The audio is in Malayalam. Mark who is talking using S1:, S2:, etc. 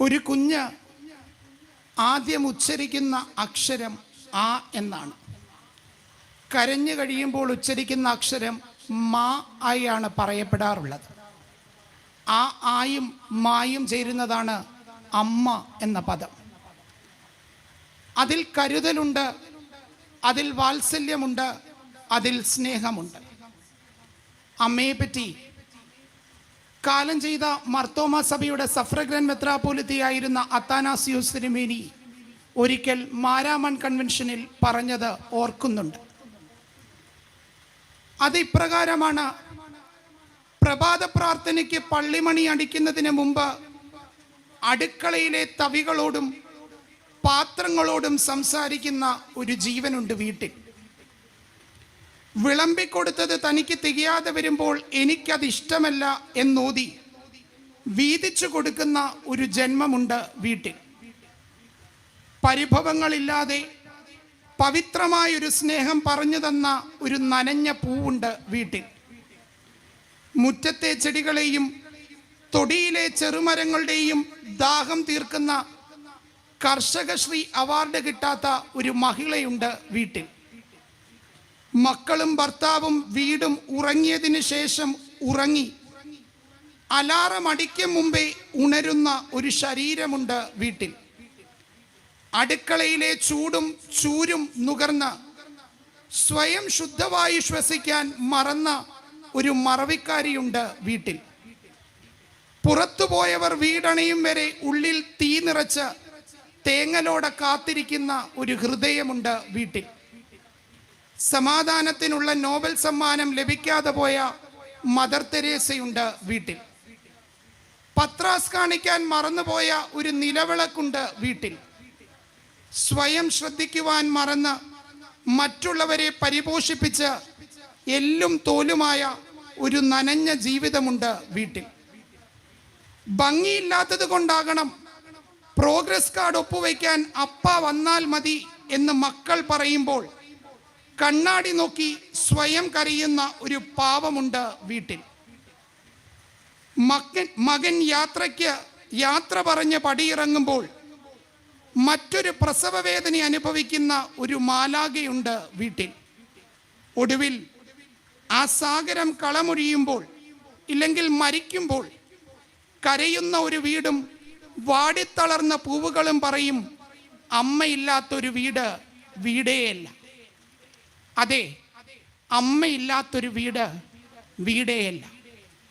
S1: ഒരു കുഞ്ഞ് ആദ്യം ഉച്ചരിക്കുന്ന അക്ഷരം ആ എന്നാണ്. കരഞ്ഞു കഴിയുമ്പോൾ ഉച്ചരിക്കുന്ന അക്ഷരം മാ ആയാണ് പറയപ്പെടാറുള്ളത്. ആ ആയും മായും ചേരുന്നതാണ് അമ്മ എന്ന പദം. അതിൽ കരുതലുണ്ട്, അതിൽ വാത്സല്യമുണ്ട്, അതിൽ സ്നേഹമുണ്ട്. അമ്മയെ പറ്റി കാലം ചെയ്ത മർത്തോമ സഭയുടെ സഫ്രഗ്രൻ മെത്രാപ്പോലിത്തയായിരുന്ന അത്താനാസിയോസ് തിരുമേനി ഒരിക്കൽ മാരാമൺ കൺവെൻഷനിൽ പറഞ്ഞത് ഓർക്കുന്നുണ്ട്. അത് ഇപ്രകാരമാണ്: പ്രഭാത പ്രാർത്ഥനയ്ക്ക് പള്ളിമണി അടിക്കുന്നതിന് മുമ്പ് അടുക്കളയിലെ തവികളോടും പാത്രങ്ങളോടും സംസാരിക്കുന്ന ഒരു ജീവനുണ്ട് വീട്ടിൽ. വിളമ്പിക്കൊടുത്തത് തനിക്ക് തികയാതെ വരുമ്പോൾ എനിക്കത് ഇഷ്ടമല്ല എന്നോതി വീതിച്ചു കൊടുക്കുന്ന ഒരു ജന്മമുണ്ട് വീട്ടിൽ. പരിഭവങ്ങളില്ലാതെ പവിത്രമായൊരു സ്നേഹം പറഞ്ഞു തന്ന ഒരു നനഞ്ഞ പൂവുണ്ട് വീട്ടിൽ. മുറ്റത്തെ ചെടികളെയും തൊടിയിലെ ചെറുമരങ്ങളുടെയും ദാഹം തീർക്കുന്ന കർഷകശ്രീ അവാർഡ് കിട്ടാത്ത ഒരു മഹിളയുണ്ട് വീട്ടിൽ. മക്കളും ഭർത്താവും വീടും ഉറങ്ങിയതിന് ശേഷം ഉറങ്ങി അലാറം അടിക്കും മുമ്പേ ഉണരുന്ന ഒരു ശരീരമുണ്ട് വീട്ടിൽ. അടുക്കളയിലെ ചൂടും ചൂരും നുകർന്ന് സ്വയം ശുദ്ധവായു ശ്വസിക്കാൻ മറന്ന ഒരു മറവിക്കാരിയുണ്ട് വീട്ടിൽ. പുറത്തുപോയവർ വീടണയും വരെ ഉള്ളിൽ തീ നിറച്ച് തേങ്ങലോടെ കാത്തിരിക്കുന്ന ഒരു ഹൃദയമുണ്ട് വീട്ടിൽ. സമാധാനത്തിനുള്ള നോബൽ സമ്മാനം ലഭിക്കാതെ പോയ മദർ തെരേസയുണ്ട് വീട്ടിൽ. പത്രാസ് കാണിക്കാൻ മറന്നുപോയ ഒരു നിലവിളക്കുണ്ട് വീട്ടിൽ. സ്വയം ശ്രദ്ധിക്കുവാൻ മറന്ന് മറ്റുള്ളവരെ പരിപോഷിപ്പിച്ച് എല്ലും തോലുമായ ഒരു നനഞ്ഞ ജീവിതമുണ്ട് വീട്ടിൽ. ഭംഗിയില്ലാത്തത് കൊണ്ടാകണം പ്രോഗ്രസ് കാർഡ് ഒപ്പുവയ്ക്കാൻ അപ്പ വന്നാൽ മതി എന്ന് മക്കൾ പറയുമ്പോൾ കണ്ണാടി നോക്കി സ്വയം കരയുന്ന ഒരു പാവമുണ്ട് വീട്ടിൽ. മകൻ യാത്ര പറഞ്ഞ് പടിയിറങ്ങുമ്പോൾ മറ്റൊരു പ്രസവ വേദന അനുഭവിക്കുന്ന ഒരു മാലാഖയുണ്ട് വീട്ടിൽ. ഒടുവിൽ ആ സാഗരം കളമൊഴിയുമ്പോൾ ഇല്ലെങ്കിൽ മരിക്കുമ്പോൾ കരയുന്ന ഒരു വീടും വാടിത്തളർന്ന പൂവുകളും പറയും, അമ്മയില്ലാത്തൊരു വീട് വീടേയല്ല. അതെ, അമ്മയില്ലാത്തൊരു വീട് വീടേയല്ല.